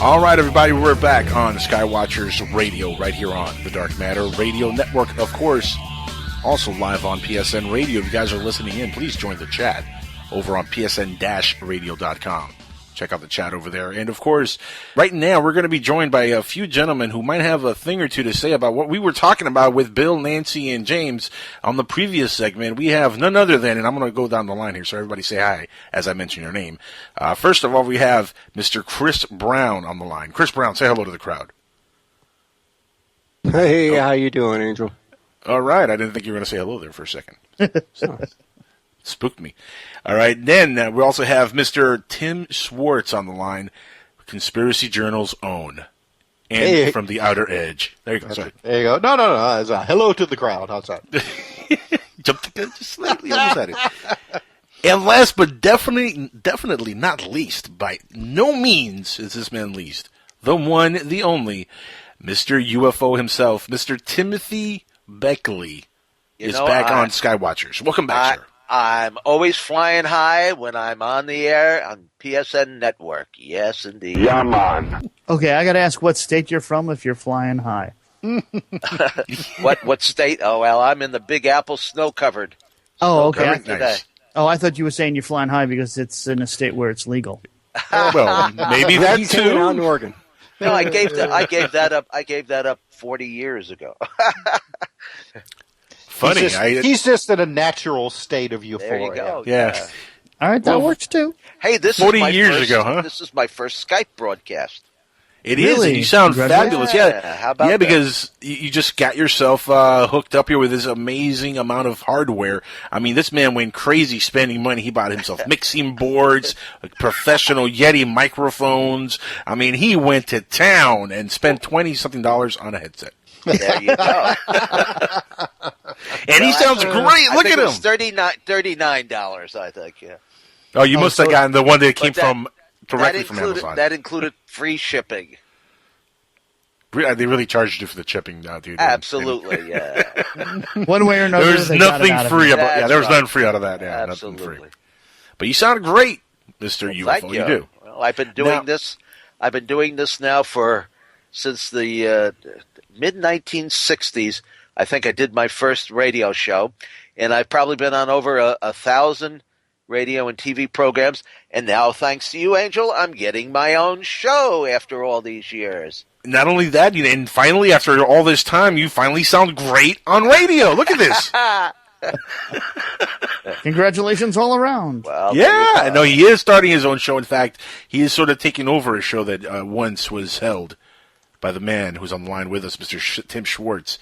All right, everybody, we're back on Skywatchers Radio right here on the Dark Matter Radio Network, of course. Also live on PSN Radio. If you guys are listening in, please join the chat over on psn-radio.com. Check out the chat over there. And, of course, right now we're going to be joined by a few gentlemen who might have a thing or two to say about what we were talking about with Bill, Nancy, and James on the previous segment. We have none other than, and I'm going to go down the line here so everybody say hi as I mention your name. First of all, we have Mr. Chris Brown on the line. Chris Brown, say hello to the crowd. Hey, how you doing, Angel? All right. I didn't think you were going to say hello there for a second. Spooked me. All right. Then we also have Mr. Tim Swartz on the line, Conspiracy Journal's own, and from the Outer Edge. There you go. Sorry. There you go. No. It's a hello to the crowd. How's that? Jumped the gun just slightly, almost had it. And last but definitely not least, by no means is this man least, the one, the only, Mr. UFO himself, Mr. Timothy Beckley is back on Skywatchers. Welcome back, sir. I'm always flying high when I'm on the air on PSN Network. Yes, indeed. Yeah, man. Okay, I got to ask what state you're from if you're flying high. What state? Oh, well, I'm in the Big Apple, snow-covered. Oh, okay. Nice. Oh, I thought you were saying you're flying high because it's in a state where it's legal. Well, maybe that too. Out in Oregon. No, I gave that up. I gave that up 40 years ago. Funny. He's just in a natural state of euphoria. There you go. Yeah. All right, that works too. Hey, this 40 is my years first, ago, huh? This is my first Skype broadcast. It is, Really? and you sound fabulous. Yeah, how about that? Because you just got yourself hooked up here with this amazing amount of hardware. I mean, this man went crazy spending money. He bought himself mixing boards, professional Yeti microphones. I mean, he went to town and spent $20-something on a headset. There you go. And he sounds great. Look at him. $39, I think, yeah. Oh, you must have gotten the one that came directly from Amazon. That included free shipping. They really charged you for the shipping, dude. Absolutely, yeah. One way or another, There's nothing free about. Yeah, there was nothing free out of that. Yeah, Absolutely. nothing free. But you sound great, Mr. UFO. Thank you. You do. Well, I've been doing this. I've been doing this now since the mid 1960s. I think I did my first radio show, and I've probably been on over 1,000 radio and TV programs. And now, thanks to you, Angel, I'm getting my own show after all these years. Not only that, and finally, after all this time, you finally sound great on radio. Look at this. Congratulations all around. Well, yeah, no, he is starting his own show. In fact, he is sort of taking over a show that once was held by the man who's on the line with us, Mr. Tim Swartz.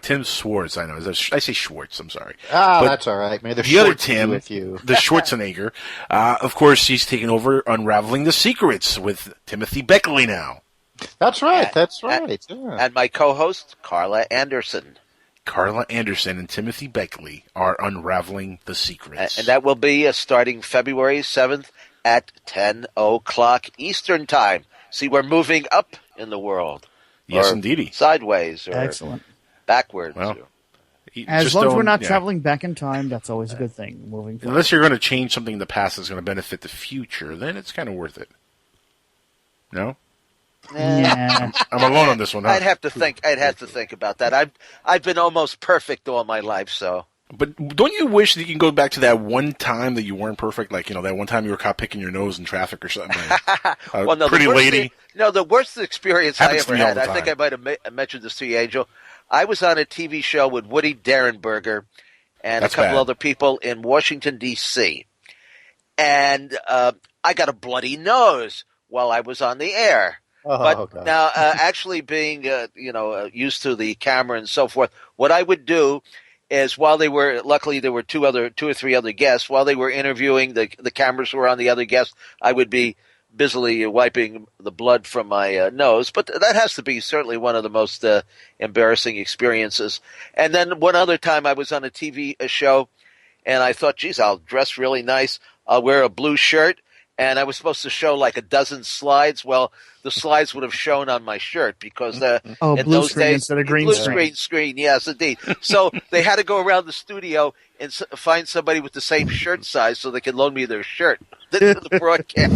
Tim Swartz, I know. I say Schwartz, I'm sorry. But that's all right. May the other Tim, with you. The Schwarzenegger, of course, he's taking over Unraveling the Secrets with Timothy Beckley now. That's right. Yeah. And my co-host, Carla Anderson. Carla Anderson and Timothy Beckley are Unraveling the Secrets. And that will be starting February 7th at 10 o'clock Eastern Time. See, we're moving up in the world. Yes, indeedy. Sideways. Or excellent. Backwards. Well, as long as we're not traveling back in time, that's always a good thing. Moving forward. Unless you're going to change something in the past that's going to benefit the future, then it's kind of worth it. No? Yeah. I'm alone on this one. Huh? I'd have to think about that. I've been almost perfect all my life, so. But don't you wish that you can go back to that one time that you weren't perfect? Like, that one time you were caught picking your nose in traffic or something. Well, no, pretty lady. The worst experience I ever had, I think I might have mentioned this to you, Angel. I was on a TV show with Woody Derenberger and a couple other people in Washington, D.C. And I got a bloody nose while I was on the air. Now, actually being, used to the camera and so forth, what I would do is luckily there were two or three other guests, while they were interviewing, the cameras were on the other guests, I would be busily wiping the blood from my nose. But that has to be certainly one of the most embarrassing experiences. And then one other time I was on a TV show, and I thought, geez, I'll dress really nice. I'll wear a blue shirt. And I was supposed to show like a dozen slides. Well, the slides would have shown on my shirt because in blue those screen days, instead of green screen. Yes, indeed. So they had to go around the studio and find somebody with the same shirt size so they could loan me their shirt. The broadcast.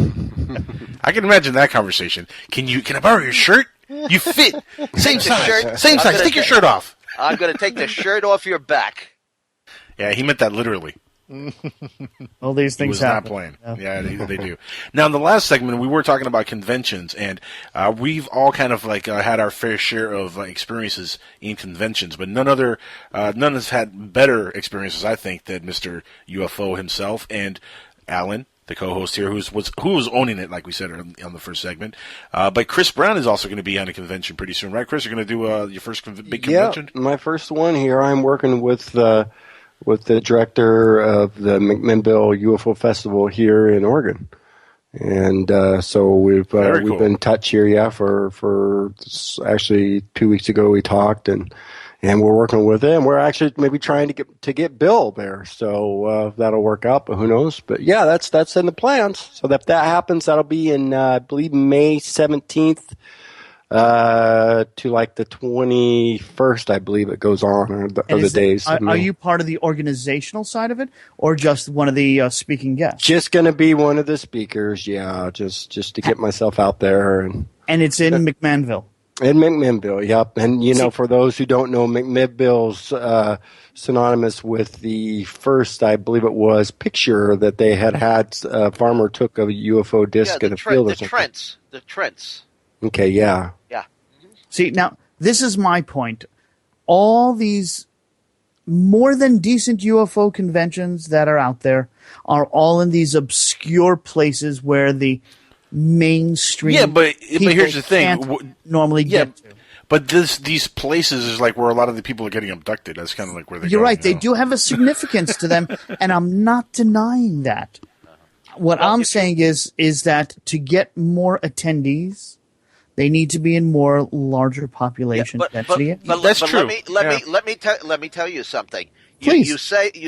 I can imagine that conversation. Can I borrow your shirt? You fit. Same size. Same size. Take your shirt off. I'm going to take the shirt off your back. Yeah, he meant that literally. All these things happen. Not playing. No. Yeah, they do. Now, in the last segment, we were talking about conventions, and we've all kind of had our fair share of experiences in conventions, but none has had better experiences, I think, than Mr. UFO himself and Alan, the co-host here, who was owning it, like we said on the first segment. But Chris Brown is also going to be on a convention pretty soon, right, Chris? You're going to do your first big convention? Yeah, my first one here. I'm working with the director of the McMinnville UFO Festival here in Oregon, and so we've cool. Been in touch here, for actually 2 weeks ago we talked, and we're working with him. We're actually maybe trying to get Bill there, so that'll work out, but who knows? But yeah, that's in the plans. So that happens, that'll be in I believe May 17th. To the 21st, I believe it goes on, or the days. Are you part of the organizational side of it, or just one of the speaking guests? Just going to be one of the speakers, yeah. Just to get myself out there, and it's in McMinnville. In McMinnville, yep. And for those who don't know, McMinnville's synonymous with the first, I believe it was, picture that they had. A farmer took a UFO disc in a field or something. The Trents. Okay, yeah. Yeah. See, now, this is my point. All these more than decent UFO conventions that are out there are all in these obscure places where the mainstream but here's the thing. Can't normally get to. But these places is like where a lot of the people are getting abducted. That's kind of like where they're You're right. They do have a significance to them, and I'm not denying that. What I'm saying is that to get more attendees, they need to be in more larger population density. But that's true. Let me tell you something. Please. You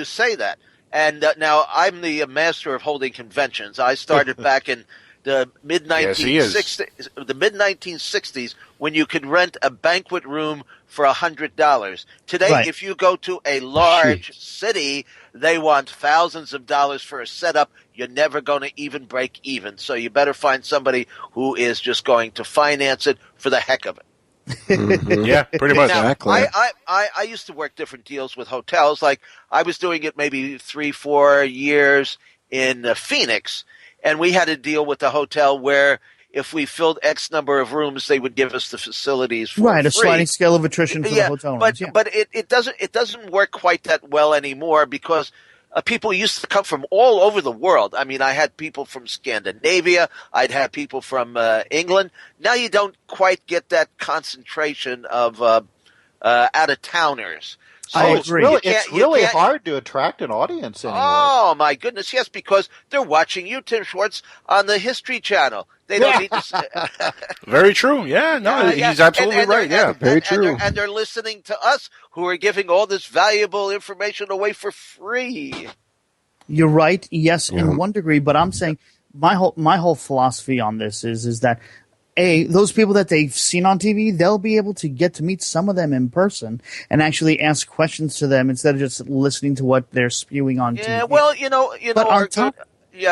say that, and now I'm the master of holding conventions. I started back in the mid 1960s when you could rent a banquet room for $100. Today, if you go to a large city, they want thousands of dollars for a setup. You're never going to even break even. So you better find somebody who is just going to finance it for the heck of it. Mm-hmm. Yeah, pretty much. Now, exactly. I used to work different deals with hotels. Like I was doing it maybe 3-4 years in Phoenix, and we had a deal with the hotel where if we filled X number of rooms, they would give us the facilities for free. A sliding scale of attrition for the hotel rooms. But it doesn't work quite that well anymore because people used to come from all over the world. I mean, I had people from Scandinavia. I'd have people from England. Now you don't quite get that concentration of out-of-towners. So I agree. It's really hard to attract an audience anymore. Oh, my goodness, yes, because they're watching you, Tim Swartz, on the History Channel. They don't need to. Very true. Yeah, no, he's absolutely right. Yeah, very true. And they're listening to us, who are giving all this valuable information away for free. You're right. Yes, in one degree, but I'm saying my whole philosophy on this is that those people that they've seen on TV, they'll be able to get to meet some of them in person and actually ask questions to them instead of just listening to what they're spewing on TV. Yeah, well,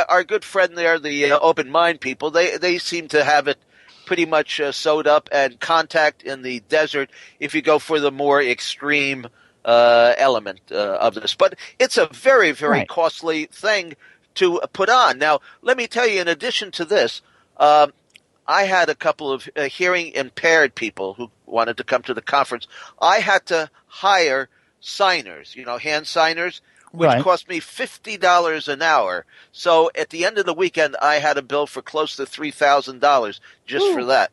our good friend there, the open mind people, they seem to have it pretty much sewed up and contact in the desert if you go for the more extreme element of this. But it's a very, very costly thing to put on. Now, let me tell you, in addition to this, I had a couple of hearing impaired people who wanted to come to the conference. I had to hire signers, hand signers, which cost me $50 an hour. So at the end of the weekend, I had a bill for close to $3,000 just for that.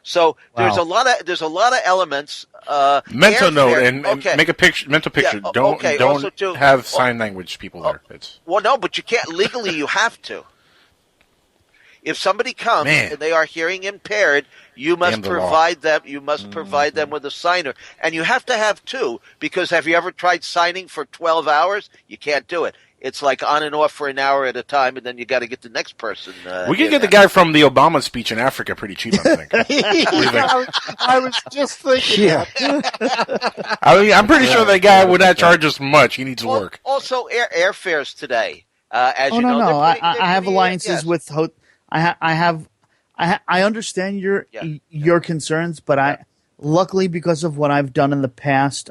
So there's a lot of elements. Mental note and make a mental picture. Don't have sign language people there. Well, no, but you can't legally. You have to. If somebody comes and they are hearing impaired, you must provide them. You must provide them with a signer, and you have to have two. Because have you ever tried signing for 12 hours? You can't do it. It's like on and off for an hour at a time, and then you got to get the next person. We can get the guy from the Obama speech in Africa pretty cheap, I think. I was just thinking. Yeah. I'm pretty sure that guy would not charge us much. He needs work. Also, airfares today. As I have alliances with I understand your concerns, but luckily because of what I've done in the past,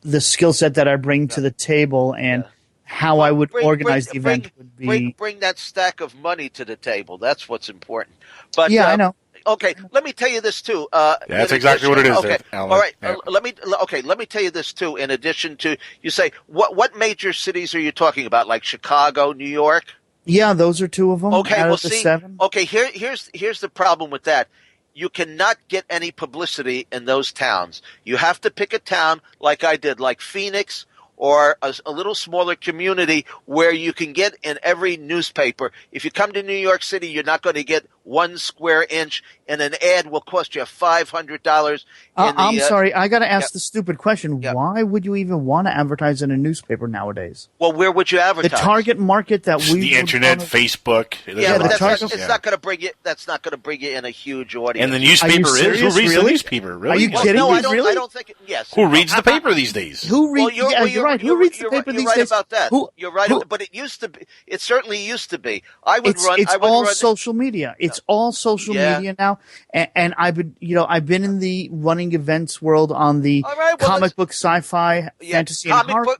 the skill set that I bring to the table and how I would organize the event would be bring that stack of money to the table. That's what's important. But I know. Okay, let me tell you this too. That's exactly what it is. Okay, Alan. all right. Let me tell you this too. In addition to, you say what major cities are you talking about? Like Chicago, New York? Yeah, those are two of them. Okay, out well, of the see, 7. okay. Here's the problem with that. You cannot get any publicity in those towns. You have to pick a town like I did, like Phoenix, or a little smaller community where you can get in every newspaper. If you come to New York City, you're not going to get 1 square inch, and an ad will cost you $500. I'm sorry, I got to ask the stupid question. Why would you even want to advertise in a newspaper nowadays? Well, where would you advertise? The target market that we the internet, Facebook. It's not going to bring you. That's not going to bring you in a huge audience. And the newspaper is who reads the newspaper? Really? Are you kidding no, me? I don't. Really? I don't think. Yes. Who reads the paper these days? Who reads? You're right. Who reads the paper these days? You're right about that. You're right. But it used to be. It certainly used to be. It's all social media. It's all social media now. And I've been in the running events world on the comic book, sci-fi, fantasy, and horror.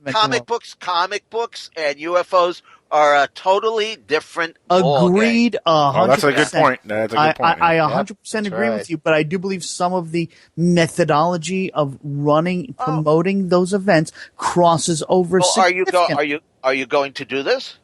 Comic books, and UFOs are a totally different. Agreed. 100%. That's a good point. That's a good point. I 100% agree with you, but I do believe some of the methodology of promoting those events crosses over. Are you going to do this?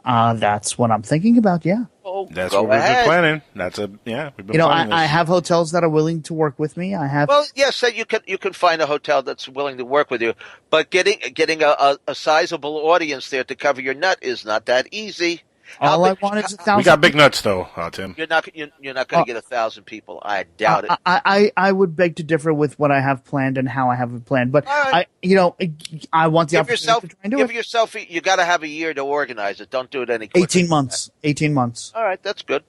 That's what I'm thinking about. Yeah. Oh, that's what we've been planning. We've been. I have hotels that are willing to work with me. I have. Well, yes, you can find a hotel that's willing to work with you, but getting a sizable audience there to cover your nut is not that easy. All I want is 1,000. We got big nuts, though, Tim. You're not going to get 1,000 people. I doubt it. I would beg to differ with what I have planned and how I have it planned. But I want the opportunity to try and do it. You got to have a year to organize it. Don't do it any quicker. 18 months. 18 months. All right, that's good.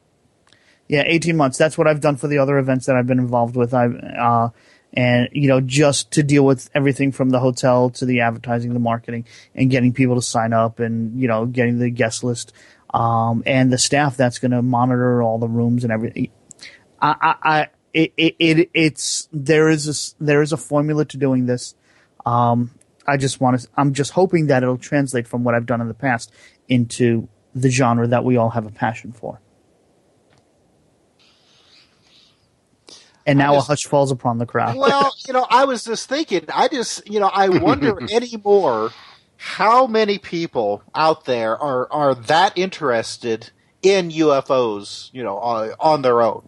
Yeah, 18 months. That's what I've done for the other events that I've been involved with. And just to deal with everything from the hotel to the advertising, the marketing, and getting people to sign up, and getting the guest list. And the staff that's going to monitor all the rooms and everything. There is a formula to doing this. I'm just hoping that it'll translate from what I've done in the past into the genre that we all have a passion for. And now a hush falls upon the crowd. Well, I was just thinking, I wonder anymore how many people out there are that interested in UFOs, on their own.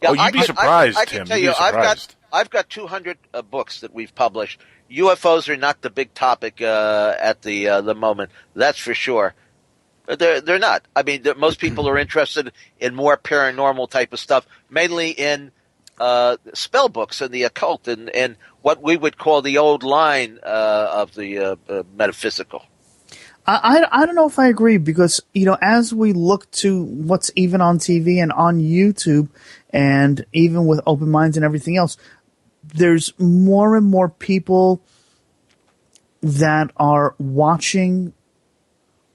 Yeah, you'd be surprised, Tim. I can tell you, I've got 200 books that we've published. UFOs are not the big topic at the moment. That's for sure. They're not. I mean, most people are interested in more paranormal type of stuff, mainly in spell books and the occult and what we would call the old line of the metaphysical. I don't know if I agree, because as we look to what's even on TV and on YouTube, and even with open minds and everything else, there's more and more people that are watching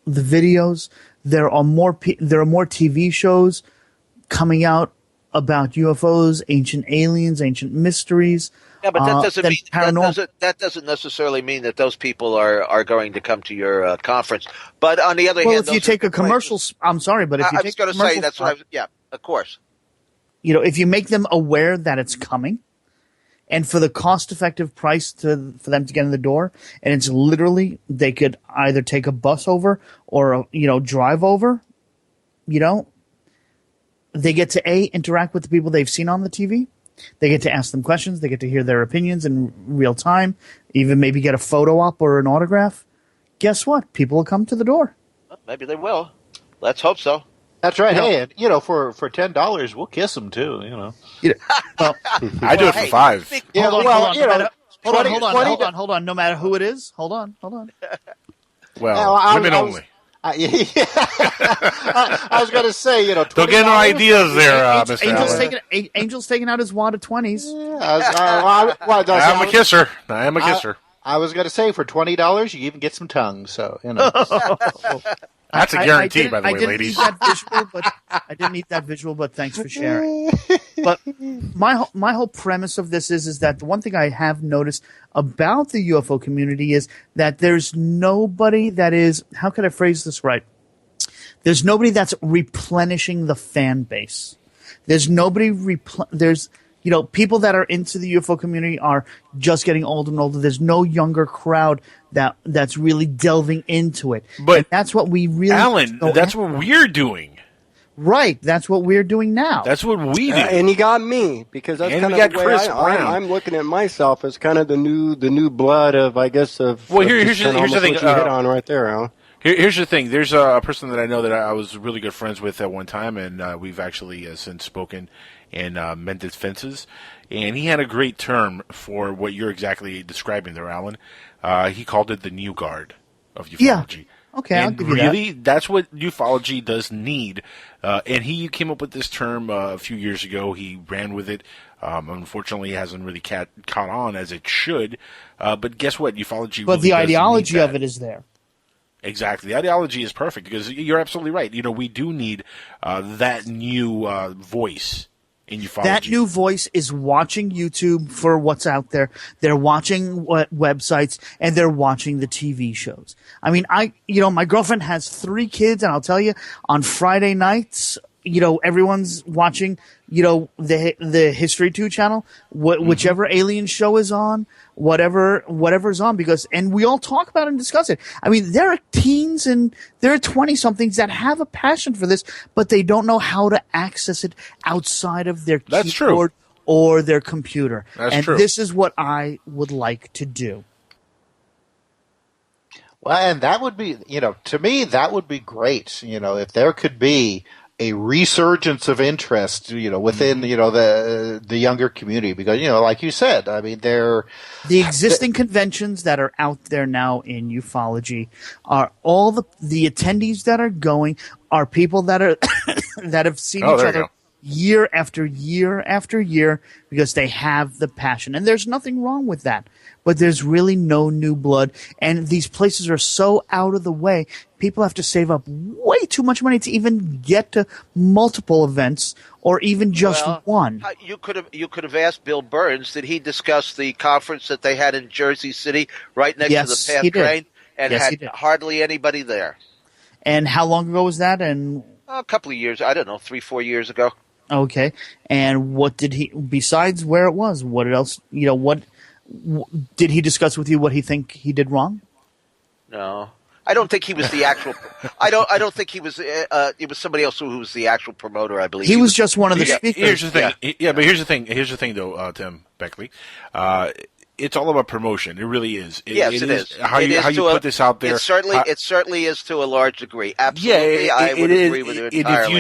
the videos. There are more TV shows coming out about UFOs, ancient aliens, ancient mysteries. Yeah, but that doesn't necessarily mean that those people are going to come to your conference. But on the other hand, if you take a commercial, I'm sorry, but if you take a commercial, I was going to say that's what I was. Yeah, of course. If you make them aware that it's coming, and for the cost-effective price for them to get in the door, and it's literally, they could either take a bus over or drive over. They get to interact with the people they've seen on the TV. They get to ask them questions. They get to hear their opinions in real time. Even maybe get a photo op or an autograph. Guess what? People will come to the door. Well, maybe they will. Let's hope so. That's right. Hey, for $10, we'll kiss them too. Well, I do it for $5. Hold on. No matter who it is, hold on. Well, women only. I was going to say, don't get no ideas there, Mr. Angel's taking out his wad of 20s. Yeah, I am a kisser. I am a kisser. I was going to say, for $20, you even get some tongue. So, you know. That's a guarantee, by the way, ladies. I didn't need that visual, but thanks for sharing. But my whole premise of this is that the one thing I have noticed about the UFO community is that there's nobody that is, how can I phrase this right? There's nobody that's replenishing the fan base. There's nobody people that are into the UFO community are just getting older and older. There's no younger crowd that's really delving into it. But and that's what we really, Alan, that's what we're doing. Right, that's what we're doing now. That's what we do. And you got me, because that's kind of the way I'm looking at myself as kind of the new blood of, I guess, of. Well, here's the thing. You hit on right there, Alan. Here's the thing. There's a person that I know that I was really good friends with at one time, and we've actually since spoken and mended fences. And he had a great term for what you're exactly describing there, Alan. He called it the new guard of ufology. Yeah. Okay, and I'll give you really, that. That's what ufology does need. And he came up with this term a few years ago. He ran with it. Unfortunately, it hasn't really caught on as it should. But guess what? Ufology. But really the ideology of it is there. Exactly. The ideology is perfect, because you're absolutely right. You know, we do need that new voice in ufology. That new voice is watching YouTube for what's out there. They're watching websites, and they're watching the TV shows. I mean, my girlfriend has 3 kids, and I'll tell you, on Friday nights, everyone's watching, the History 2 channel, whichever alien show is on, whatever's on, and we all talk about it and discuss it. I mean, there are teens and there are 20-somethings that have a passion for this, but they don't know how to access it outside of their keyboard or their computer. That's true. This is what I would like to do. Well, and that would be, to me, that would be great. If there could be a resurgence of interest, within, the younger community, because, like you said, I mean, the existing conventions that are out there now in ufology are all the attendees that are going are people that are that have seen each other year after year after year, because they have the passion, and there's nothing wrong with that. But there's really no new blood, and these places are so out of the way. People have to save up way too much money to even get to multiple events, or even just one. You could have asked Bill Burns. Did he discuss the conference that they had in Jersey City, right next to the PATH train, and had hardly anybody there? And how long ago was that? And a couple of years. I don't know, 3-4 years ago. Okay. And what did he? Besides where it was, what else? What did he discuss with you? What he think he did wrong? No. I don't think he was the actual. I don't think he was. It was somebody else who was the actual promoter. I believe he was just one of the speakers. Here's the thing. Yeah, but here's the thing. Here's the thing, though, Tim Beckley. It's all about promotion. It really is. It is. How you put this out there. It certainly is to a large degree. Absolutely, I would agree with you entirely.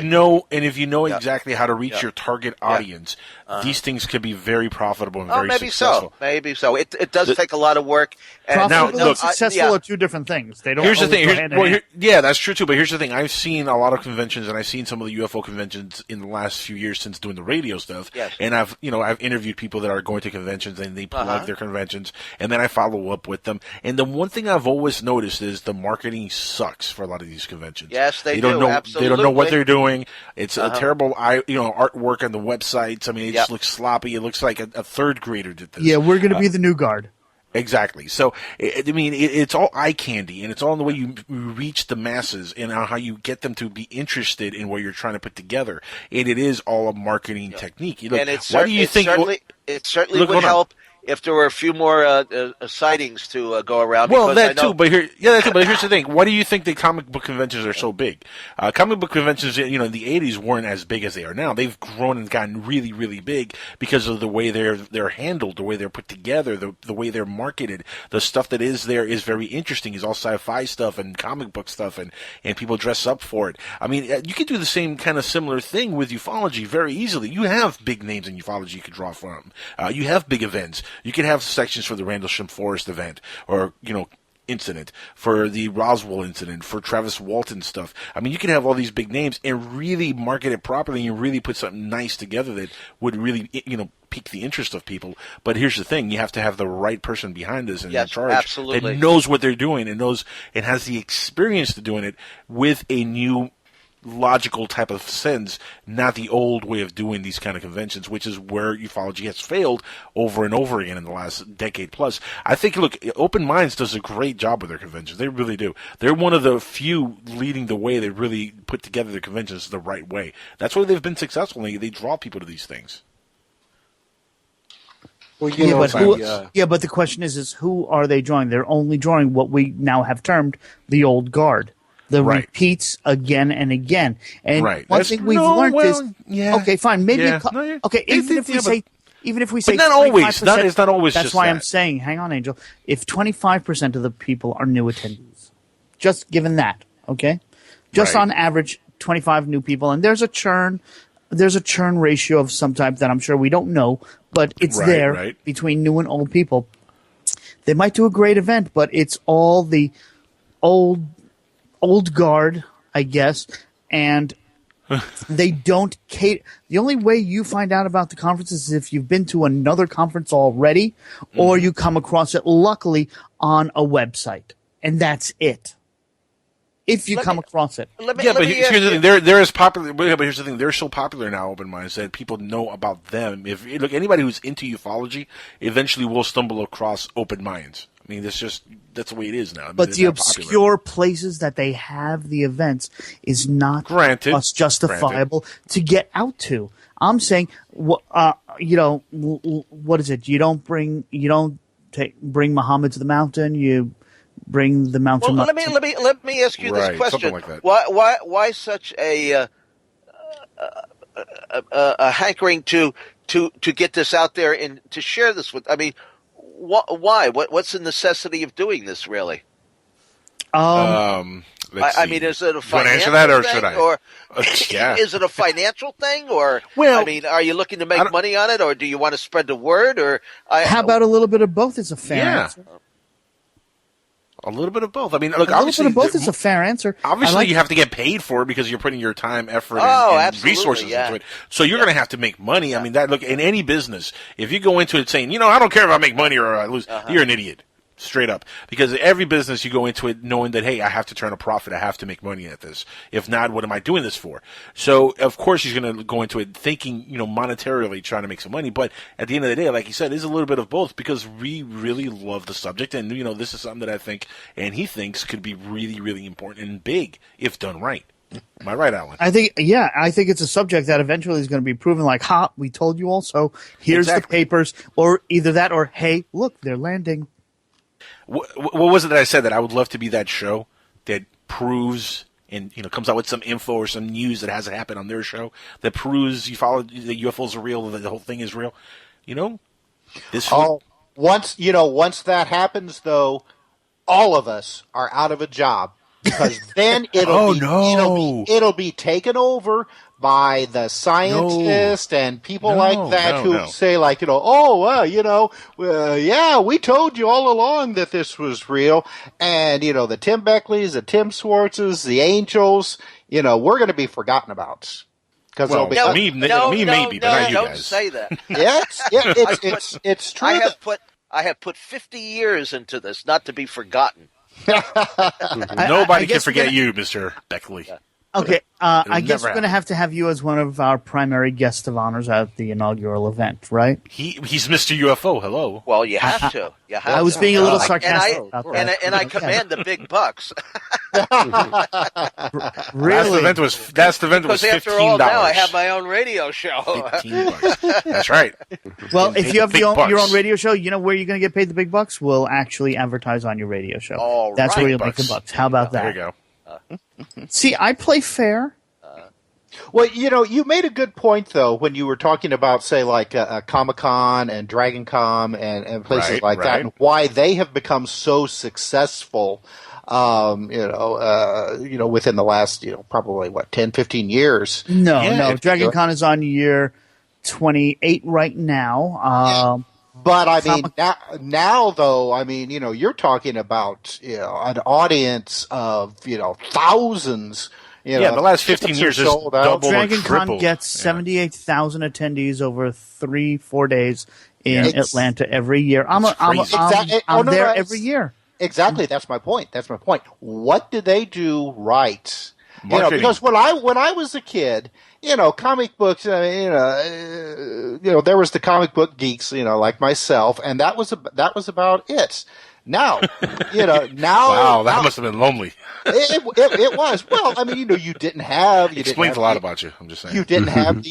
If you know exactly how to reach your target audience, these things could be very profitable and very successful. Maybe so. It does take a lot of work. And profitable and successful are two different things. They don't. Here's the thing. That's true too. But here's the thing. I've seen a lot of conventions, and I've seen some of the UFO conventions in the last few years since doing the radio stuff. Yes. And I've interviewed people that are going to conventions, and they plug their conventions, and then I follow up with them. And the one thing I've always noticed is the marketing sucks for a lot of these conventions. Yes, they don't do. Know, absolutely. they don't know what they're doing. It's a terrible, artwork on the websites. I mean, it just looks sloppy. It looks like a third grader did this. Yeah, we're going to be the new guard. Exactly. So, it's all eye candy, and it's all in the way you reach the masses and how you get them to be interested in what you're trying to put together. And it is all a marketing technique. And it certainly would help if there were a few more sightings to go around. Well, that too. But here's the thing. Why do you think the comic book conventions are so big? Comic book conventions, in the 80s weren't as big as they are now. They've grown and gotten really, really big because of the way they're handled, the way they're put together, the way they're marketed. The stuff that is there is very interesting. It's all sci-fi stuff and comic book stuff, and people dress up for it. I mean, you could do the same kind of similar thing with ufology very easily. You have big names in ufology you could draw from. You have big events. You can have sections for the Rendlesham Forest event, or incident, for the Roswell incident, for Travis Walton stuff. I mean, you can have all these big names and really market it properly, and really put something nice together that would really pique the interest of people. But here's the thing: you have to have the right person behind this and in charge absolutely. that knows what they're doing and knows and has the experience to doing it with a new logical type of sense, not the old way of doing these kind of conventions, which is where ufology has failed over and over again in the last decade plus. I think, look, Open Minds does a great job with their conventions. They really do. They're one of the few leading the way that really put together their conventions the right way. That's why they've been successful. They draw people to these things. Well, but the question is who are they drawing? They're only drawing what we now have termed the old guard. The repeats again and again. And one thing we've learned is okay, fine, maybe even if we say but not always. It's not always. That's just why that. I'm saying, hang on, Angel. If 25% of the people are new attendees, just given that, okay, just on average, 25 new people, and there's a churn ratio of some type that I'm sure we don't know, but it's there between new and old people. They might do a great event, but it's all the old guard, I guess, and they don't cater. The only way you find out about the conferences is if you've been to another conference already, or you come across it, luckily, on a website, and that's it. If you come across it. But here's the thing. They're as popular. But here's the thing. They're so popular now, Open Minds, that people know about them. If look, anybody who's into ufology eventually will stumble across Open Minds. I mean, that's the way it is now. But the obscure places that they have the events is not justifiable to get out to. I'm saying, what is it? You don't bring Muhammad to the mountain. You bring the mountain. Well, let me ask you this question: like that. Why such a hankering to get this out there and to share this with? I mean. Why? What's the necessity of doing this, really? I mean, is it a financial thing? Or should I? Is it a financial thing? Or, I mean, are you looking to make money on it? Or do you want to spread the word? Or how about a little bit of both is a fair answer? A little bit of both. I mean, look, obviously, a little bit of both is a fair answer. Obviously, you have to get paid for it because you're putting your time, effort, and resources into it. So you're going to have to make money. I mean, look, in any business, if you go into it saying, I don't care if I make money or I lose, you're an idiot. Straight up. Because every business you go into it knowing that, hey, I have to turn a profit. I have to make money at this. If not, what am I doing this for? So, of course, he's going to go into it thinking, monetarily trying to make some money. But at the end of the day, like you said, it's a little bit of both because we really love the subject. And, this is something that I think and he thinks could be really, really important and big if done right. Am I right, Alan? I think it's a subject that eventually is going to be proven like, we told you all so. Here's the papers. Or either that or, hey, look, they're landing. What was it that I said that I would love to be that show that proves and comes out with some info or some news that hasn't happened on their show that proves the UFOs are real, that the whole thing is real. Once that happens, though, all of us are out of a job because then it'll be taken over by the scientists and people like that who say like, we told you all along that this was real. And, the Tim Beckleys, the Tim Swartzes, the Angels, we're going to be forgotten about. Because maybe, but not you guys. Don't say that. It's true. I have put 50 years into this, not to be forgotten. Nobody can forget you, Mr. Beckley. Okay, I guess we're going to have you as one of our primary guests of honors at the inaugural event, right? He's Mr. UFO. Hello. Well, you have to. I was being a little sarcastic. And I command the big bucks. Really? That's the event was $15. Because after all, now I have my own radio show. $15. That's right. Well, if you have your own radio show, you know where you're going to get paid the big bucks? We'll actually advertise on your radio show. That's where you'll make the bucks. How about that? There you go. See, I play fair. Well, you made a good point, though, when you were talking about, say, like Comic-Con and Dragon Con and places like that, and why they have become so successful, within the last, probably, 10, 15 years. No. Dragon Con is on year 28 right now. But I mean, now though, I mean, you're talking about, an audience of, thousands, The last 15 years is double Dragon or tripled. Con gets 78,000 attendees over 3-4 days in Atlanta every year. I'm there every year. Exactly. That's my point. What do they do right? Marketing. Because when I was a kid, comic books, there was the comic book geeks, like myself, and that was about it. Now, wow, that must have been lonely. It was. Well, I mean, you didn't have. Explains a lot about you. I'm just saying. You didn't have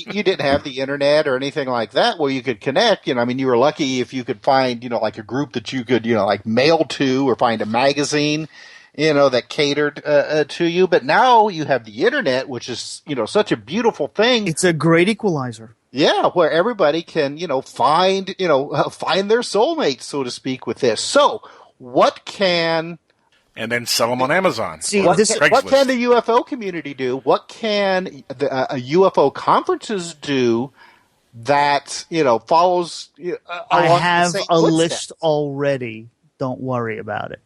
the internet or anything like that where you could connect. You were lucky if you could find, like a group that you could, like mail to or find a magazine, that catered to you. But now you have the internet, which is, such a beautiful thing. It's a great equalizer. Yeah, where everybody can, find their soulmate, so to speak, with this. So, what can... And then sell them on Amazon. See, what can the UFO community do? What can UFO conferences do that, follows I have a list already. Don't worry about it.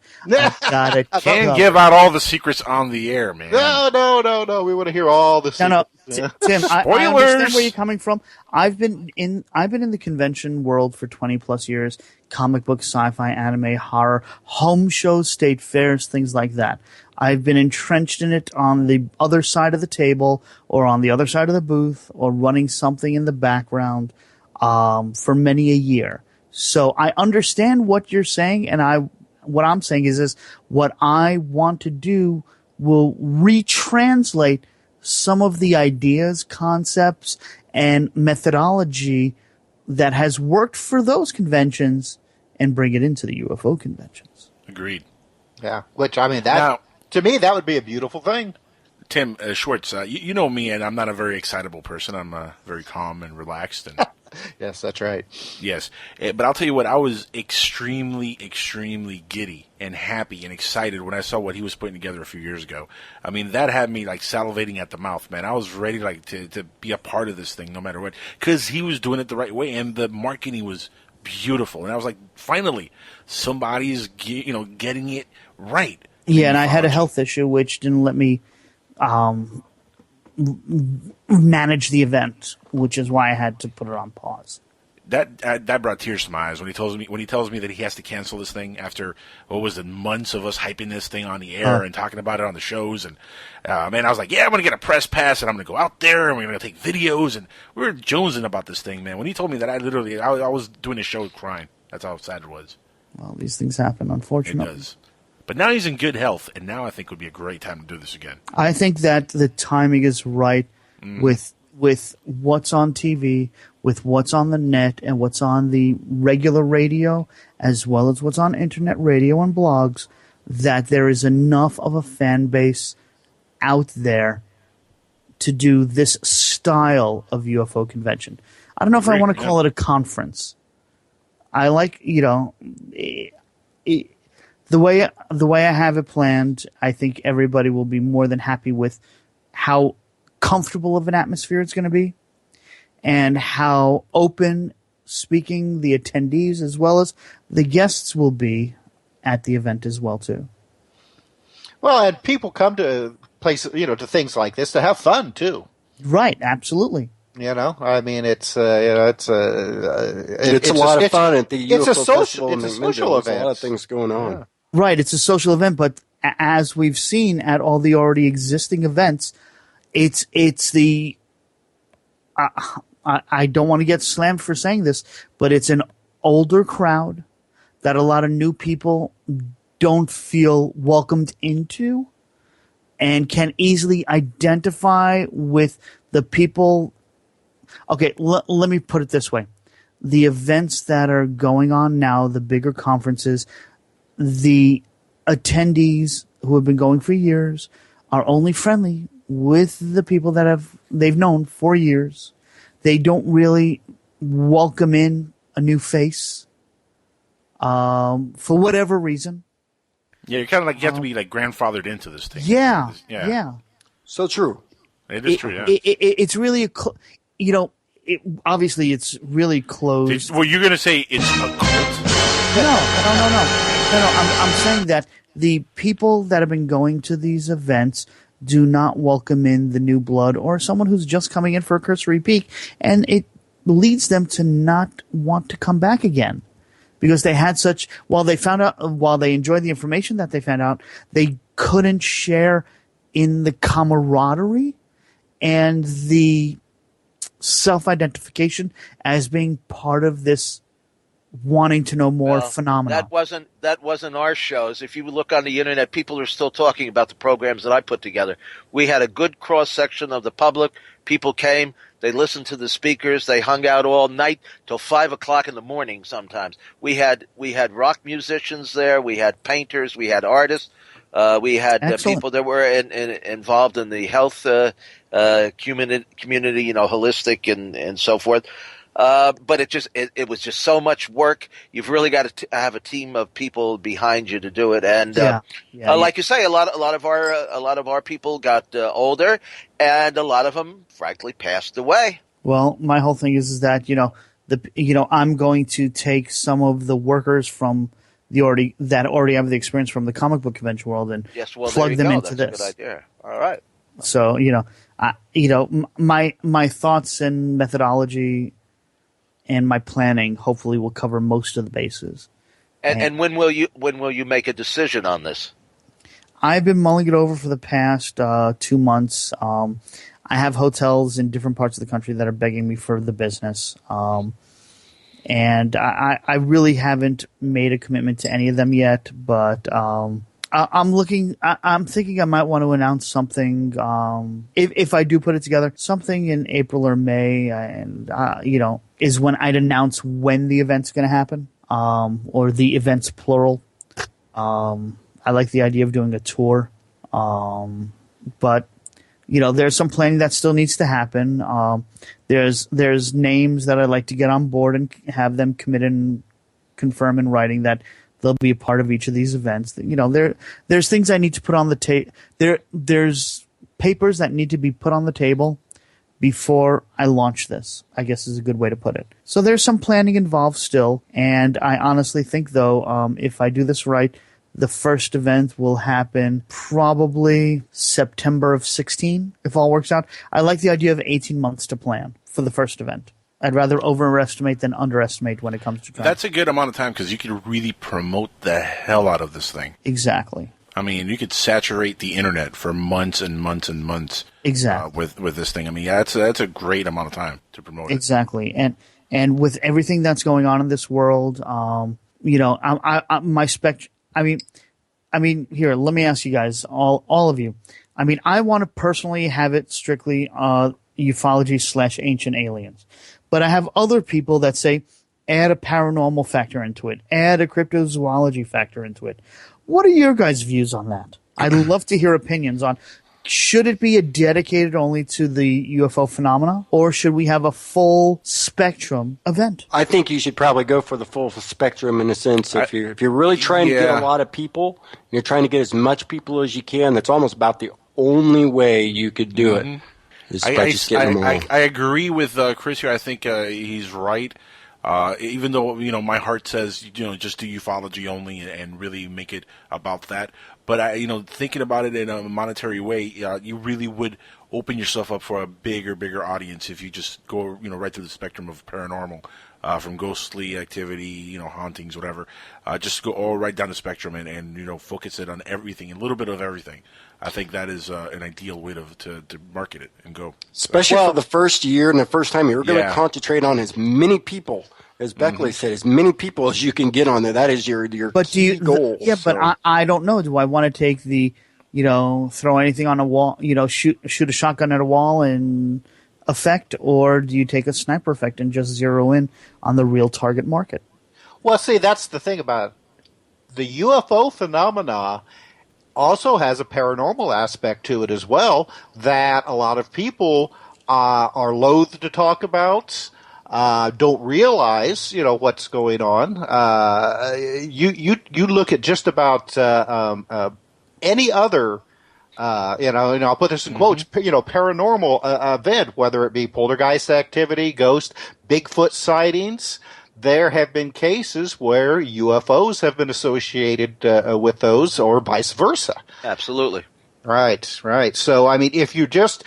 Can't give out all the secrets on the air, man. No. We want to hear all the secrets. No. Tim, I understand where you're coming from. I've been in the convention world for 20 plus years. Comic book, sci-fi, anime, horror, home shows, state fairs, things like that. I've been entrenched in it on the other side of the table or on the other side of the booth or running something in the background for many a year. So I understand what you're saying, and what I'm saying is what I want to do will retranslate some of the ideas, concepts, and methodology that has worked for those conventions and bring it into the UFO conventions. Agreed. Yeah, which, to me, that would be a beautiful thing. Tim Schwartz, you know me, and I'm not a very excitable person. I'm very calm and relaxed. And yes, that's right. Yes, but I'll tell you what, I was extremely, extremely giddy and happy and excited when I saw what he was putting together a few years ago. I mean, that had me salivating at the mouth, man. I was ready to be a part of this thing no matter what, because he was doing it the right way, and the marketing was beautiful. And I was like, finally, somebody's getting it right. Yeah, and I had a health issue which didn't let me manage the event, which is why I had to put it on pause. That brought tears to my eyes when he tells me that he has to cancel this thing after months of us hyping this thing on the air and talking about it on the shows. And man, I was like, yeah, I'm gonna get a press pass and I'm gonna go out there and we're gonna take videos, and we were jonesing about this thing, man. When he told me that, I was doing a show crying. That's how sad it was. Well, these things happen, unfortunately. It does. But now he's in good health, and now I think would be a great time to do this again. I think that the timing is right with what's on TV, with what's on the net, and what's on the regular radio, as well as what's on internet radio and blogs, that there is enough of a fan base out there to do this style of UFO convention. I don't know if I want to call it a conference. I like, the way I have it planned, I think everybody will be more than happy with how comfortable of an atmosphere it's going to be and how open speaking the attendees as well as the guests will be at the event as well too. Well, and people come to places, to things like this to have fun too. Right, absolutely. I mean, it's a lot of fun at the UFO Festival. It's a social event. There's a lot of things going on. Yeah. Right, it's a social event, but as we've seen at all the already existing events, it's the I don't want to get slammed for saying this, but it's an older crowd that a lot of new people don't feel welcomed into and can easily identify with the people. Okay, let me put it this way. The events that are going on now, the bigger conferences, the attendees who have been going for years are only friendly with the people that they've known for years. They don't really welcome in a new face for whatever reason. Yeah, you're kind of you have to be grandfathered into this thing. Yeah. So true. It is true. Yeah. It's really obviously it's really closed. Well, you're going to say it's a cult? No. I'm saying that the people that have been going to these events do not welcome in the new blood or someone who's just coming in for a cursory peek, and it leads them to not want to come back again. Because they had such, while they enjoyed the information that they found out, they couldn't share in the camaraderie and the self-identification as being part of this wanting to know more phenomenon. That wasn't our shows. If you look on the internet, people are still talking about the programs that I put together. We had a good cross section of the public. People came, they listened to the speakers, they hung out all night till 5 o'clock in the morning. Sometimes we had rock musicians there, we had painters, we had artists, we had people that were involved in the health community, holistic and so forth. But it was just so much work. You've really got to have a team of people behind you to do it. And like you say, a lot of our people got older, and a lot of them, frankly, passed away. Well, my whole thing is that I'm going to take some of the workers from that already have the experience from the comic book convention world and plug them into this. That's a good idea. All right. So my thoughts and methodology and my planning hopefully will cover most of the bases. And when will you make a decision on this? I've been mulling it over for the past 2 months. I have hotels in different parts of the country that are begging me for the business. And I really haven't made a commitment to any of them yet, but I'm thinking I might want to announce something, if I do put it together, something in April or May, and, is when I'd announce when the event's going to happen, or the events plural. I like the idea of doing a tour. But, there's some planning that still needs to happen. There's names that I'd like to get on board and have them commit and confirm in writing that they'll be a part of each of these events. There's things I need to put on the table. There's papers that need to be put on the table before I launch this, I guess is a good way to put it. So there's some planning involved still, and I honestly think, though, if I do this right, the first event will happen probably September of 2016, if all works out. I like the idea of 18 months to plan for the first event. I'd rather overestimate than underestimate when it comes to trying. That's a good amount of time because you can really promote the hell out of this thing. Exactly. I mean, you could saturate the internet for months and months and months. Exactly. With this thing. I mean, that's a great amount of time to promote it. Exactly. And with everything that's going on in this world, here, let me ask you guys, all of you. I mean, I want to personally have it strictly ufology / ancient aliens. But I have other people that say, add a paranormal factor into it. Add a cryptozoology factor into it. What are your guys' views on that? I'd love to hear opinions on, should it be dedicated only to the UFO phenomena, or should we have a full spectrum event? I think you should probably go for the full spectrum in a sense. If you're really trying to get a lot of people, you're trying to get as much people as you can, that's almost about the only way you could do it. I agree with Chris here. I think he's right. Even though, my heart says, just do ufology only and really make it about that. But, thinking about it in a monetary way, you really would open yourself up for a bigger audience if you just go, right through the spectrum of paranormal, from ghostly activity, hauntings, whatever. Just go all right down the spectrum and focus it on everything, a little bit of everything. I think that is an ideal way to market it and go. Especially for the first year and the first time, you're going to concentrate on as many people, as Beckley said, as many people as you can get on there. That is your key goal. But I don't know. Do I want to take the, throw anything on a wall, shoot a shotgun at a wall and effect, or do you take a sniper effect and just zero in on the real target market? Well, see, that's the thing about it. The UFO phenomena also has a paranormal aspect to it as well that a lot of people are loath to talk about, don't realize, what's going on. You look at just about any other, and I'll put this in quotes, paranormal event, whether it be poltergeist activity, ghost, Bigfoot sightings. There have been cases where UFOs have been associated with those, or vice versa. Absolutely. Right, right. So, I mean, if you just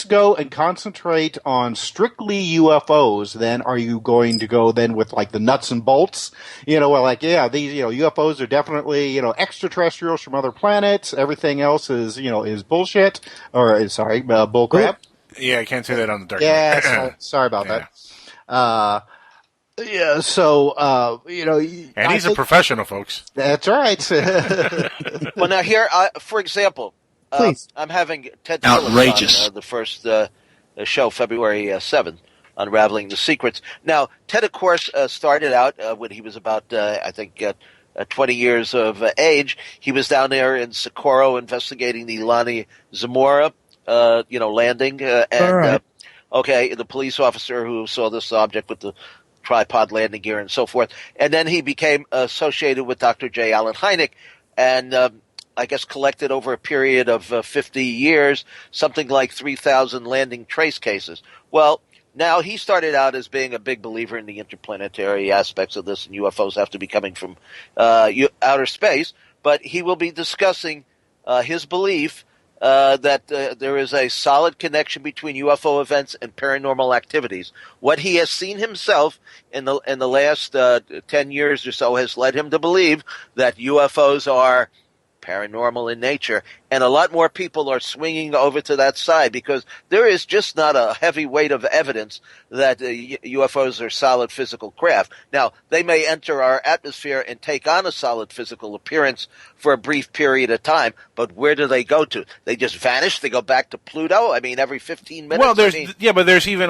go and concentrate on strictly UFOs, then are you going to go then with like the nuts and bolts? Well, like, yeah, these, UFOs are definitely, extraterrestrials from other planets. Everything else is, is bullshit or sorry, bullcrap. Yeah, I can't say that on the dark. Yeah, sorry about that. Yeah, so and he's a professional, folks. That's right. Well, now here, for example, please, I'm having Ted outrageous on the first show, February 7th, Unraveling the Secrets. Now, Ted, of course, started out when he was about, I think, 20 years of age. He was down there in Socorro investigating the Lani Zamora, landing, and the police officer who saw this object with the tripod landing gear and so forth. And then he became associated with Dr. J. Allen Hynek and I guess collected over a period of 50 years something like 3,000 landing trace cases. Well, now he started out as being a big believer in the interplanetary aspects of this, and UFOs have to be coming from outer space. But he will be discussing his belief that there is a solid connection between UFO events and paranormal activities. What he has seen himself in the last 10 years or so has led him to believe that UFOs are paranormal in nature, and a lot more people are swinging over to that side because there is just not a heavy weight of evidence that UFOs are solid physical craft. Now, they may enter our atmosphere and take on a solid physical appearance for a brief period of time, but where do they go to? They just vanish? They go back to Pluto? I mean, every 15 minutes? Well, but there's even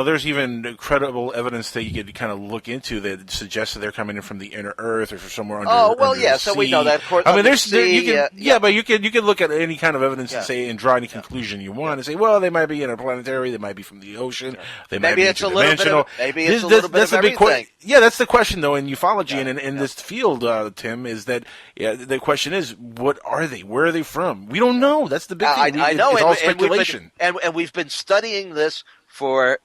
there's even credible evidence that you could kind of look into that suggests that they're coming in from the inner Earth or from somewhere under. Oh, well, under yeah. the So sea. we know that. Of course, I mean, but you could look at any kind of evidence and say and draw any conclusion you want and say, well, they might be interplanetary, they might be from the ocean, they might be interdimensional. Maybe it's a little bit of everything. That's the question, though, in ufology and in this field, Tim, is that the question is, what are they? Where are they from? We don't know. That's the big thing. I know. It's all speculation. And we've been studying this for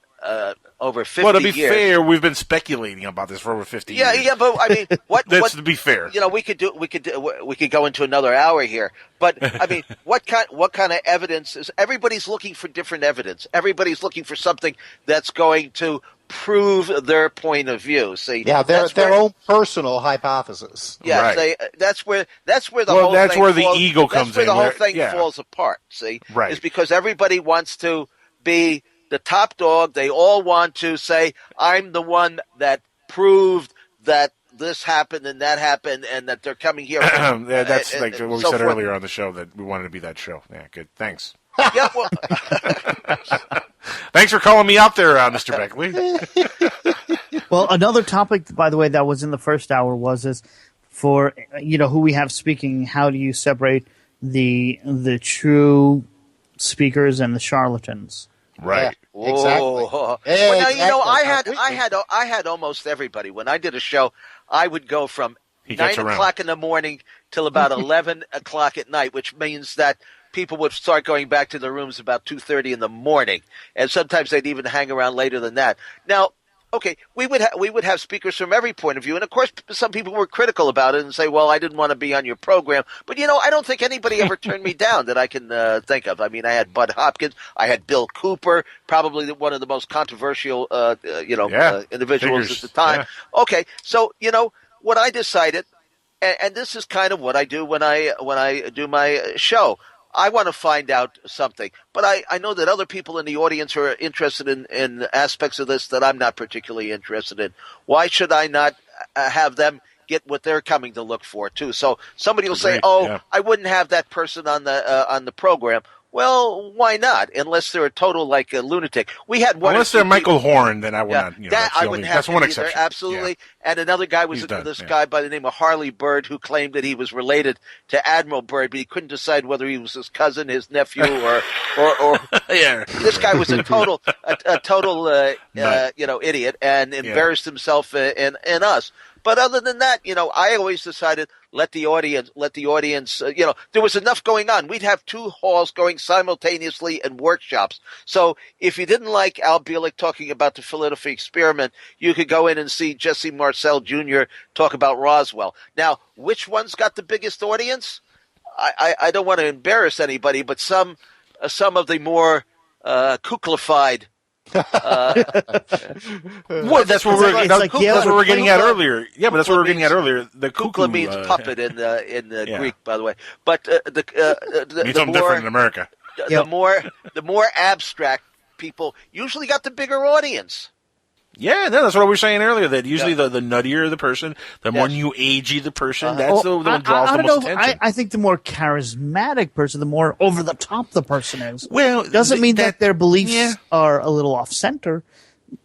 over 50 years. Well, to be fair, we've been speculating about this for over 50 years. Yeah, but I mean, to be fair. We could go into another hour here. But I mean, what kind of evidence is everybody's looking for? Different evidence. Everybody's looking for something that's going to prove their point of view. See, their own personal hypothesis. Yeah, right. that's where the ego comes in. That's where the whole thing falls apart. See, right? Is because everybody wants to be the top dog. They all want to say, "I'm the one that proved that this happened and that happened, and that they're coming here." That's like what we said earlier on the show, that we wanted to be that show. Yeah, good. Thanks. Yeah, well, thanks for calling me out there, Mr. Beckley. Well, another topic, by the way, that was in the first hour was for who we have speaking. How do you separate the true speakers and the charlatans? Right. Yeah, exactly. Well, now, I had almost everybody. When I did a show, I would go from 9 o'clock in the morning till about 11 o'clock at night, which means that people would start going back to their rooms about 2:30 in the morning, and sometimes they'd even hang around later than that. Now, okay, we would have speakers from every point of view, and of course, some people were critical about it and say, "Well, I didn't want to be on your program," but I don't think anybody ever turned me down that I can think of. I mean, I had Bud Hopkins, I had Bill Cooper, probably one of the most controversial, individuals at the time. Yeah. Okay, so what I decided, and this is kind of what I do when I do my show. I want to find out something, but I know that other people in the audience are interested in aspects of this that I'm not particularly interested in. Why should I not have them get what they're coming to look for too? So somebody will say, I wouldn't have that person on the program. Well, why not? Unless they're a total a lunatic. We had one. Unless they're Michael Horn, then I would not. I wouldn't have. That's one exception. Absolutely. Yeah. And another guy was guy by the name of Harley Bird, who claimed that he was related to Admiral Byrd, but he couldn't decide whether he was his cousin, his nephew, or yeah. This guy was a total idiot and embarrassed himself in us. But other than that, I always decided let the audience. There was enough going on. We'd have 2 halls going simultaneously and workshops. So if you didn't like Al Bielek talking about the Philadelphia experiment, you could go in and see Jesse Marcel Jr. talk about Roswell. Now, which one's got the biggest audience? I don't want to embarrass anybody, but some of the more kuklified. What? That's what we're getting at earlier. Yeah, but that's what we're getting at earlier. The kukla means puppet in Greek, by the way. But the means something different in America. The more abstract people usually got the bigger audience. Yeah, that's what we were saying earlier. That usually the nuttier the person, the more new agey the person, that's the one that draws the most attention. I think the more charismatic person, the more over the top the person is. Well, doesn't mean that their beliefs are a little off center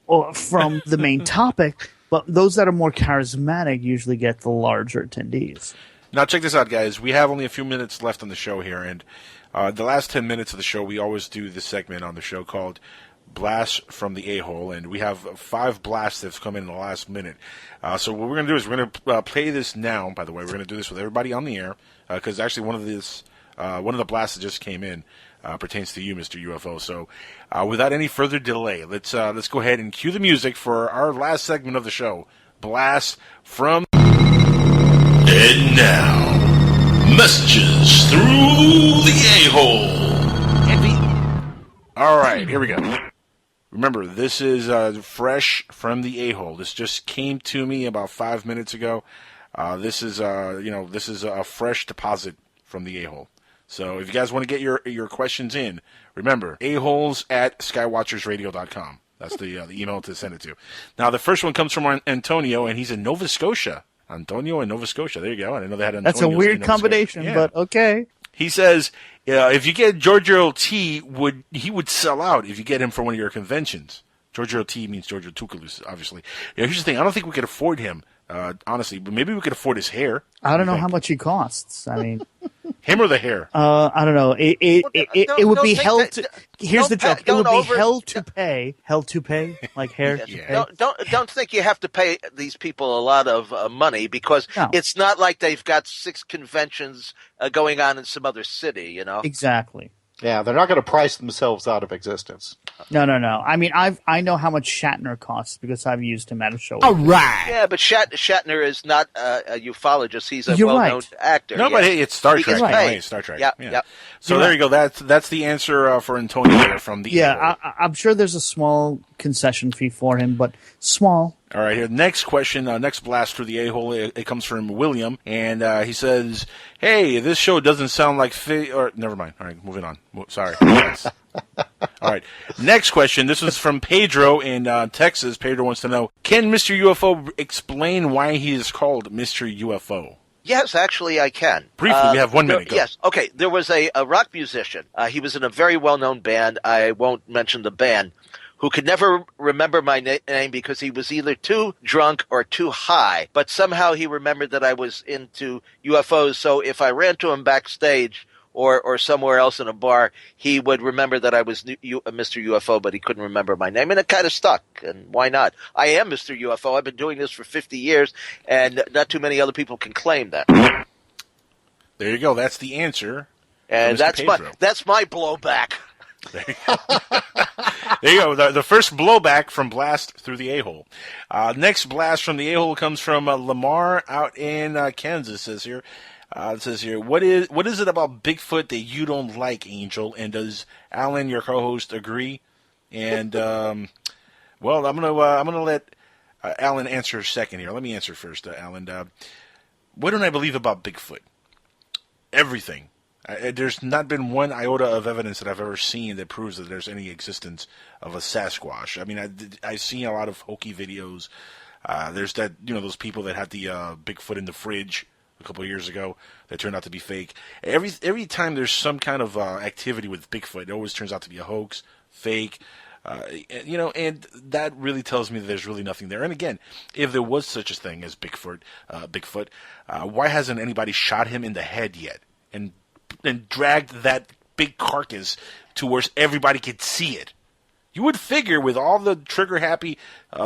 or from the main topic, but those that are more charismatic usually get the larger attendees. Now, check this out, guys. We have only a few minutes left on the show here, and the last 10 minutes of the show, we always do this segment on the show called Blast from the A-Hole, and we have 5 blasts that's come in the last minute. So what we're going to do is we're going to play this now. By the way, we're going to do this with everybody on the air, because actually one of the blasts that just came in pertains to you, Mr. UFO. So without any further delay, let's go ahead and cue the music for our last segment of the show, Blast from... And now, messages through the A-Hole. All right, here we go. Remember, this is fresh from the A-Hole. This just came to me about 5 minutes ago. This is a fresh deposit from the A-Hole. So if you guys want to get your questions in, remember, aholes@skywatchersradio.com. That's the email to send it to. Now, the first one comes from Antonio, and he's in Nova Scotia. Antonio in Nova Scotia. There you go. I didn't know they had Antonio. That's a weird combination, but okay. He says, if you get Giorgio T, he would sell out if you get him for one of your conventions. Giorgio T means Giorgio Toukoulous, obviously. Here's the thing. I don't think we could afford him, honestly, but maybe we could afford his hair. I don't know how much he costs. I mean... Him or the hair? I don't know. It would be hell to... Here's the joke. It would be hell to pay. Hell to pay? Like hair to pay? Don't think you have to pay these people a lot of money, because it's not like they've got 6 conventions going on in some other city, you know? Exactly. Yeah, they're not going to price themselves out of existence. No. I mean, I know how much Shatner costs because I've used him at a show. All right. Yeah, but Shatner is not a ufologist. He's a well-known actor. No, but hey, it's Star Trek. Right. It's Star Trek. Yeah. So there you go. That's the answer for Antonio from the... Yeah, I'm sure there's a small concession fee for him, but small. All right, here. Next question, next blast through the A-Hole. It comes from William, and he says, "Hey, this show doesn't sound like..." Or never mind. All right, moving on. Sorry. All right. Next question. This is from Pedro in Texas. Pedro wants to know, can Mr. UFO explain why he is called Mr. UFO? Yes, actually, I can. Briefly, we have 1 minute. Go. Yes. Okay. There was a rock musician. He was in a very well-known band. I won't mention the band, who could never remember my name because he was either too drunk or too high. But somehow he remembered that I was into UFOs. So if I ran to him backstage or somewhere else in a bar, he would remember that I was Mr. UFO, but he couldn't remember my name. And it kind of stuck. And why not? I am Mr. UFO. I've been doing this for 50 years, and not too many other people can claim that. There you go. That's the answer. And that's my blowback. There you go. The first blowback from Blast through the A-Hole. Next blast from the A-Hole comes from Lamar out in Kansas. It says here, what is it about Bigfoot that you don't like, Angel? And does Alan, your co-host, agree? And well, I'm gonna let Alan answer second here. Let me answer first, Alan. What don't I believe about Bigfoot? Everything. There's not been one iota of evidence that I've ever seen that proves that there's any existence of a Sasquatch. I mean, I've seen a lot of hokey videos. There's that, those people that had the Bigfoot in the fridge a couple of years ago that turned out to be fake. Every time there's some kind of activity with Bigfoot, it always turns out to be a hoax, fake. And that really tells me that there's really nothing there. And again, if there was such a thing as Bigfoot, why hasn't anybody shot him in the head yet and dragged that big carcass to where everybody could see it? You would figure with all the trigger-happy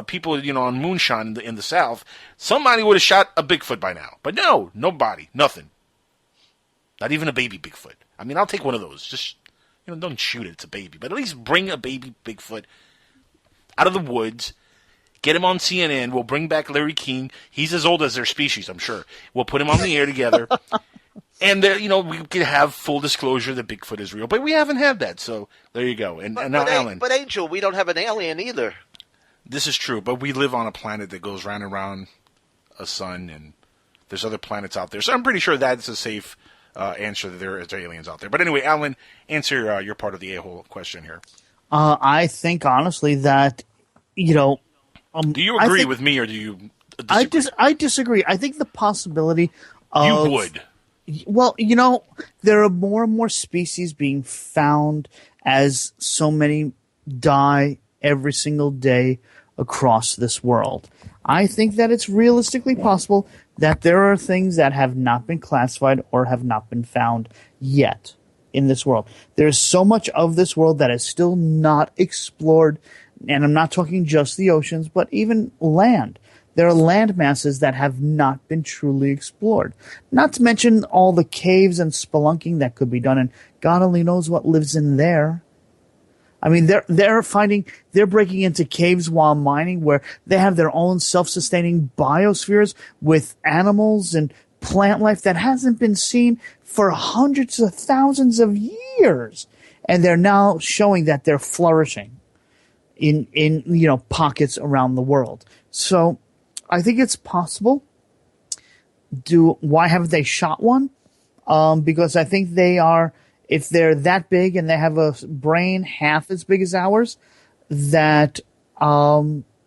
people, on moonshine in the South, somebody would have shot a Bigfoot by now. But no, nobody, nothing. Not even a baby Bigfoot. I mean, I'll take one of those. Just, don't shoot it, it's a baby. But at least bring a baby Bigfoot out of the woods, get him on CNN, we'll bring back Larry King. He's as old as their species, I'm sure. We'll put him on the air together. And we could have full disclosure that Bigfoot is real, but we haven't had that. So there you go. And now, Alan. But Angel, we don't have an alien either. This is true, but we live on a planet that goes round and round a sun, and there's other planets out there. So I'm pretty sure that's a safe answer that there is aliens out there. But anyway, Alan, answer your part of the a-hole question here. I think honestly that do you agree with me, or do you disagree? I disagree. I think the possibility of you would. Well, there are more and more species being found as so many die every single day across this world. I think that it's realistically possible that there are things that have not been classified or have not been found yet in this world. There's so much of this world that is still not explored, and I'm not talking just the oceans, but even land. There are land masses that have not been truly explored. Not to mention all the caves and spelunking that could be done, and God only knows what lives in there. I mean, they're breaking into caves while mining where they have their own self-sustaining biospheres with animals and plant life that hasn't been seen for hundreds of thousands of years. And they're now showing that they're flourishing in pockets around the world. So I think it's possible. Why haven't they shot one? Because I think they are, if they're that big and they have a brain half as big as ours, that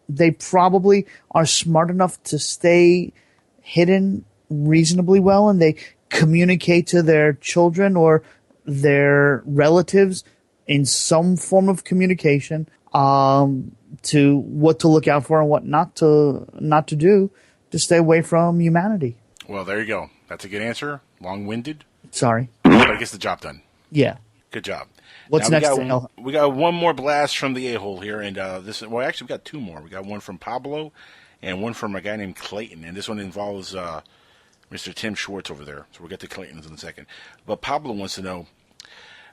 they probably are smart enough to stay hidden reasonably well, and they communicate to their children or their relatives in some form of communication to what to look out for and what not to do to stay away from humanity. Well, there you go. That's a good answer. Long-winded. Sorry. But it gets the job done. Yeah. Good job. What's now, next? We got one more blast from the a-hole here, and actually we got two more. We got one from Pablo and one from a guy named Clayton, and this one involves Mr. Tim Swartz over there. So we'll get to Clayton's in a second. But Pablo wants to know,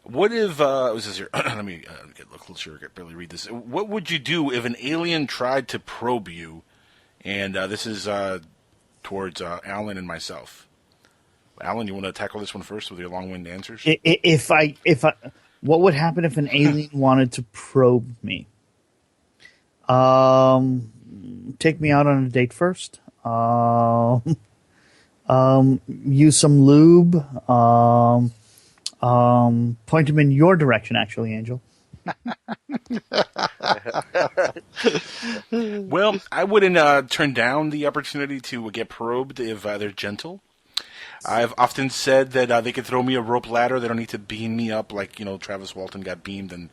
what if, was this here? Let me get a closer. I can barely read this. What would you do if an alien tried to probe you? And this is towards Alan and myself. Alan, you want to tackle this one first with your long-winded answers? If I, what would happen if an alien wanted to probe me? Take me out on a date first. Use some lube. Point him in your direction, actually, Angel. Well, I wouldn't turn down the opportunity to get probed if they're gentle. I've often said that they could throw me a rope ladder. They don't need to beam me up like, Travis Walton got beamed and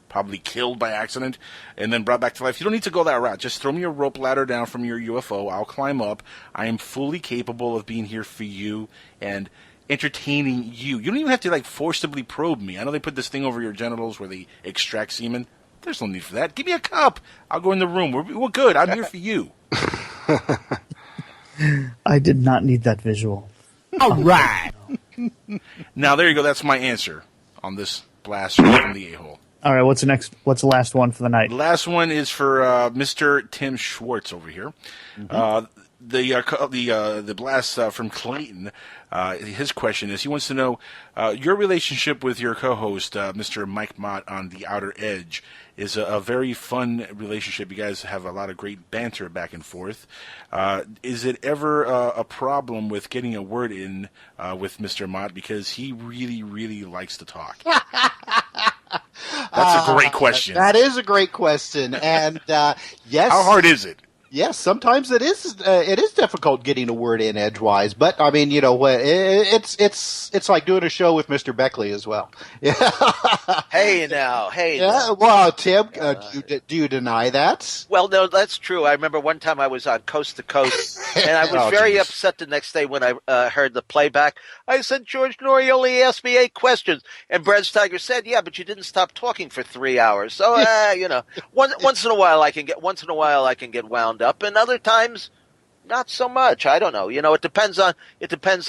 probably killed by accident and then brought back to life. You don't need to go that route. Just throw me a rope ladder down from your UFO. I'll climb up. I am fully capable of being here for you and entertaining you. You don't even have to, forcibly probe me. I know they put this thing over your genitals where they extract semen. There's no need for that. Give me a cup. I'll go in the room. We're good. I'm here for you. I did not need that visual. All right. Now, there you go. That's my answer on this blast from the a-hole. All right, what's the last one for the night? The last one is for Mr. Tim Schwartz over here. Mm-hmm. The blast from Clayton, his question is, he wants to know, your relationship with your co-host, Mr. Mike Mott on The Outer Edge, is a very fun relationship. You guys have a lot of great banter back and forth. Is it ever a problem with getting a word in with Mr. Mott, because he really, really likes to talk? That's a great question. That is a great question, and yes. How hard is it? Yes, sometimes it is difficult getting a word in edgewise, but I mean, it's like doing a show with Mr. Beckley as well. Hey now. Well, Tim, do you deny that? Well, no, that's true. I remember one time I was on Coast to Coast, and I was very upset the next day when I heard the playback. I said, George Norrie only asked me 8 questions, and Brad Steiger said, "Yeah, but you didn't stop talking for 3 hours." So, once in a while I can get wound up, and other times not so much. I don't know. It depends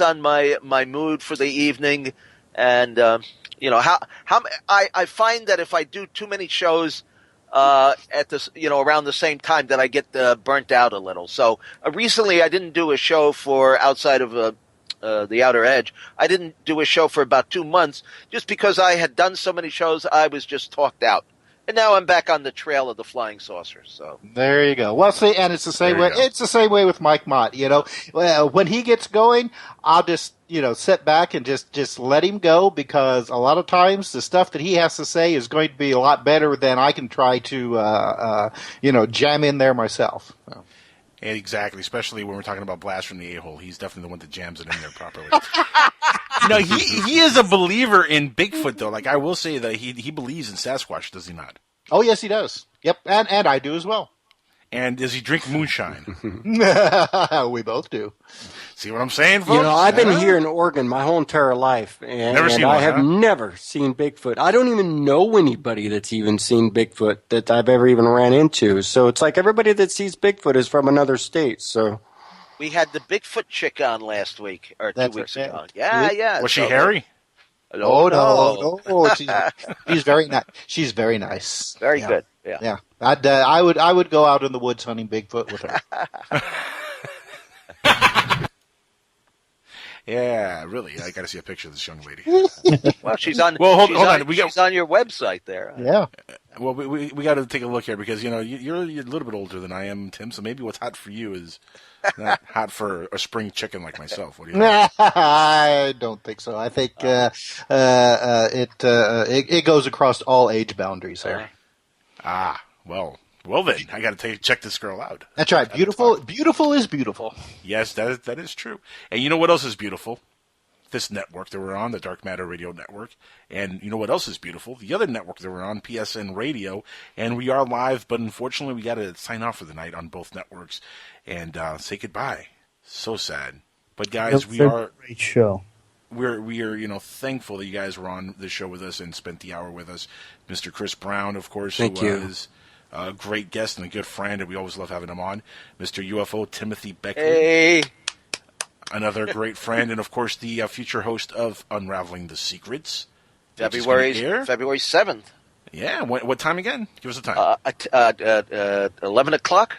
on my mood for the evening, and how I find that if I do too many shows at this around the same time, that I get burnt out a little. So recently I didn't do a show for outside of the Outer Edge. I didn't do a show for about 2 months just because I had done so many shows. I was just talked out. And now I'm back on the trail of the flying saucers. So there you go. Well, see, and it's the same way. It's the same way with Mike Mott. When he gets going, I'll just sit back and just let him go, because a lot of times the stuff that he has to say is going to be a lot better than I can try to jam in there myself. So. Exactly, especially when we're talking about Blast from the A-hole. He's definitely the one that jams it in there properly. He is a believer in Bigfoot, though. Like, I will say that he believes in Sasquatch, does he not? Oh, yes, he does. Yep, and I do as well. And does he drink moonshine? We both do. See what I'm saying, folks? I've been here in Oregon my whole entire life, and I have never seen Bigfoot. I don't even know anybody that's even seen Bigfoot that I've ever even ran into. So it's like everybody that sees Bigfoot is from another state. So we had the Bigfoot chick on last week, or 2 weeks ago. Yeah. Was she hairy? No. She's very nice. She's very nice. Very good. Yeah. I would go out in the woods hunting Bigfoot with her. Yeah, really. I got to see a picture of this young lady. Well, she's on. Well, hold on. She's on your website there. Yeah. Well, we got to take a look here, because you're a little bit older than I am, Tim. So maybe what's hot for you is not hot for a spring chicken like myself. What do you think? I don't think so. I think it goes across all age boundaries there. Well then, I got to check this girl out. That's right. Beautiful is beautiful. Yes, that is true. And you know what else is beautiful? This network that we're on, the Dark Matter Radio Network. And you know what else is beautiful? The other network that we're on, PSN Radio. And we are live, but unfortunately we got to sign off for the night on both networks and say goodbye. So sad. But guys, we are... Great show. We are thankful that you guys were on the show with us and spent the hour with us. Mr. Chris Brown, of course, Thank who you. is a great guest and a good friend, and we always love having him on. Mr. UFO Timothy Beckley. Hey. Another great friend, and of course the future host of Unraveling the Secrets. February 7th. Yeah, what time again? Give us a time. 11 o'clock.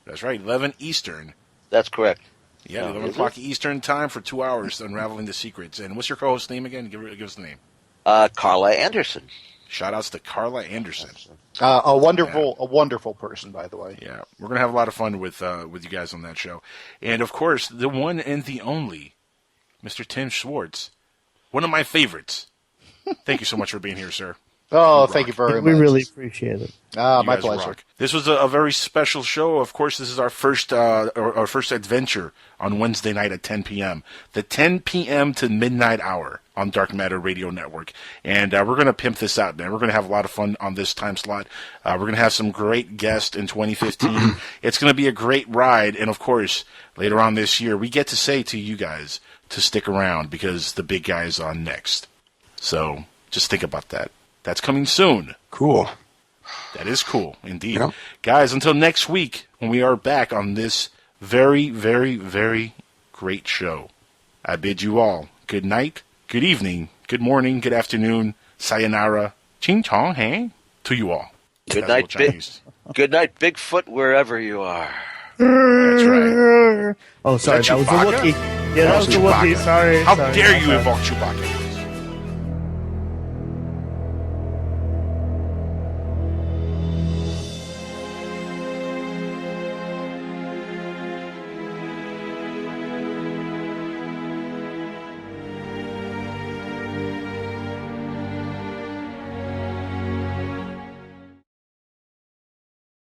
That's right, 11 Eastern. That's correct. Yeah, 11 o'clock Eastern time for 2 hours, Unraveling the Secrets. And what's your co-host's name again? Give us the name. Carla Anderson. Shout-outs to Carla Anderson. A wonderful person, by the way. Yeah, we're gonna have a lot of fun with you guys on that show, and of course the one and the only, Mr. Tim Swartz, one of my favorites. Thank you so much for being here, sir. Oh, thank you very much. We really appreciate it. My pleasure. Rock. This was a very special show. Of course, this is our first adventure on Wednesday night at 10 p.m. The 10 p.m. to midnight hour on Dark Matter Radio Network. And we're going to pimp this out, man. We're going to have a lot of fun on this time slot. We're going to have some great guests in 2015. It's going to be a great ride. And, of course, later on this year, we get to say to you guys to stick around because the big guy is on next. So just think about that. That's coming soon. Cool. That is cool, indeed. Yep. Guys, until next week, when we are back on this very, very, very great show, I bid you all good night, good evening, good morning, good afternoon, sayonara, ching chong, hey, to you all. Good night, good night, Bigfoot, wherever you are. That's right. Oh, sorry, that was the Wookiee. Yeah, that was the Wookiee. Sorry. How dare you invoke Chewbacca?